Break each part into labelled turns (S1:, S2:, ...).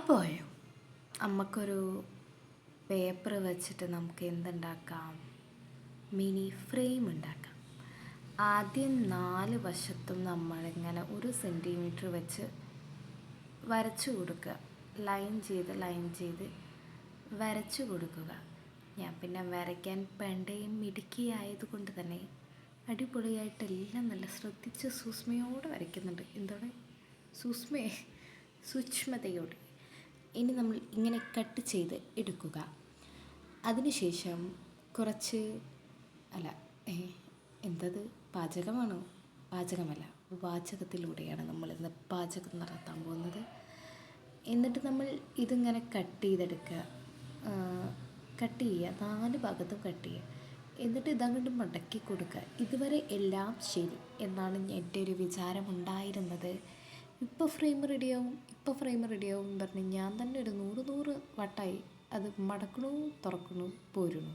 S1: അപ്പോൾ നമുക്കൊരു പേപ്പർ വെച്ചിട്ട് നമുക്ക് എന്തുണ്ടാക്കാം? മിനി ഫ്രെയിം ഉണ്ടാക്കാം. ആദ്യം 4 വശത്തും നമ്മളിങ്ങനെ 1 സെൻറ്റിമീറ്റർ വെച്ച് വരച്ചു കൊടുക്കുക. ലൈൻ ചെയ്ത് വരച്ചു കൊടുക്കുക. ഞാൻ പിന്നെ വരയ്ക്കാൻ പണ്ടേ മിടുക്കിയായതുകൊണ്ട് തന്നെ അടിപൊളിയായിട്ടെല്ലാം നല്ല ശ്രദ്ധിച്ച് സൂക്ഷ്മയോടെ വരയ്ക്കുന്നുണ്ട്. എന്തോടെ സൂക്ഷ്മതയോടെ. ഇനി നമ്മൾ ഇങ്ങനെ കട്ട് ചെയ്ത് എടുക്കുക. അതിനുശേഷം കുറച്ച് എന്തത് പാചകമാണോ? പാചകമല്ല, വാചകത്തിലൂടെയാണ് നമ്മളിന്ന് പാചകം നടത്താൻ പോകുന്നത്. എന്നിട്ട് നമ്മൾ ഇതിങ്ങനെ കട്ട് ചെയ്തെടുക്കുക. കട്ട് ചെയ്യുക, 4 ഭാഗത്തും കട്ട് ചെയ്യുക. എന്നിട്ട് ഇതങ്ങോട്ട് മടക്കി കൊടുക്കുക. ഇതുവരെ എല്ലാം ശരി എന്നാണ് എൻ്റെ ഒരു വിചാരമുണ്ടായിരുന്നത്. ഇപ്പോൾ ഫ്രെയിം റെഡിയാവും പറഞ്ഞ് ഞാൻ തന്നെ ഒരു 100 വട്ടായി അത് മടക്കണു, തുറക്കണു, പോരണു.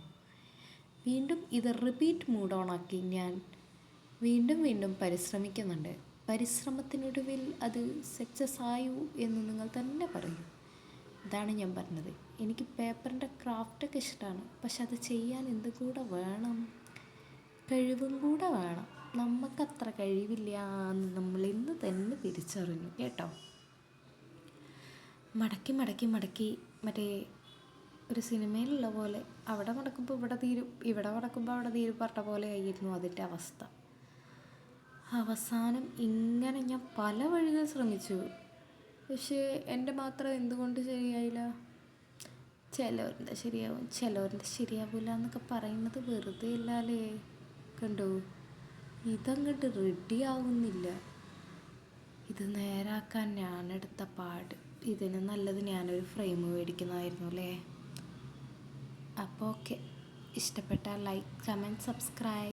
S1: വീണ്ടും ഇത് റിപ്പീറ്റ് മൂഡ് ഓണാക്കി ഞാൻ വീണ്ടും പരിശ്രമിക്കുന്നുണ്ട്. പരിശ്രമത്തിനൊടുവിൽ അത് സക്സസ് ആയു എന്ന് നിങ്ങൾ തന്നെ പറയൂ. ഇതാണ് ഞാൻ പറഞ്ഞത്. എനിക്ക് പേപ്പറിൻ്റെ ക്രാഫ്റ്റൊക്കെ ഇഷ്ടമാണ്. പക്ഷെ അത് ചെയ്യാൻ എന്ത് കൂടെ വേണം? കഴിവും കൂടെ വേണം. നമുക്കത്ര കഴിവില്ല എന്ന് നമ്മൾ ഇന്ന് തന്നെ തിരിച്ചറിഞ്ഞു കേട്ടോ. മടക്കി മറ്റേ ഒരു സിനിമയിലുള്ള പോലെ അവിടെ മടക്കുമ്പോൾ ഇവിടെ തീരും, ഇവിടെ മടക്കുമ്പോൾ അവിടെ തീരും പറഞ്ഞ പോലെ ആയിരുന്നു അതിൻ്റെ അവസ്ഥ. അവസാനം ഇങ്ങനെ ഞാൻ പല വഴികൾ ശ്രമിച്ചു. പക്ഷേ എൻ്റെ മാത്രം എന്തുകൊണ്ട് ശരിയായില്ല? ചിലവരുടെ ശരിയാവും, ചിലവരുടെ ശരിയാവില്ല എന്നൊക്കെ പറയുന്നത് വെറുതെ ഇല്ലാലേ. കണ്ടോ, ഇതങ്ങോട്ട് റെഡിയാവുന്നില്ല. ഇത് നേരാക്കാൻ ഞാനെടുത്ത പാട്. ഇതിന് നല്ലത് ഞാനൊരു ഫ്രെയിം മേടിക്കുന്നതായിരുന്നു അല്ലേ. അപ്പോൾ ഓക്കെ, ഇഷ്ടപ്പെട്ടാൽ ലൈക്ക്, കമൻറ്റ്, സബ്സ്ക്രൈബ്.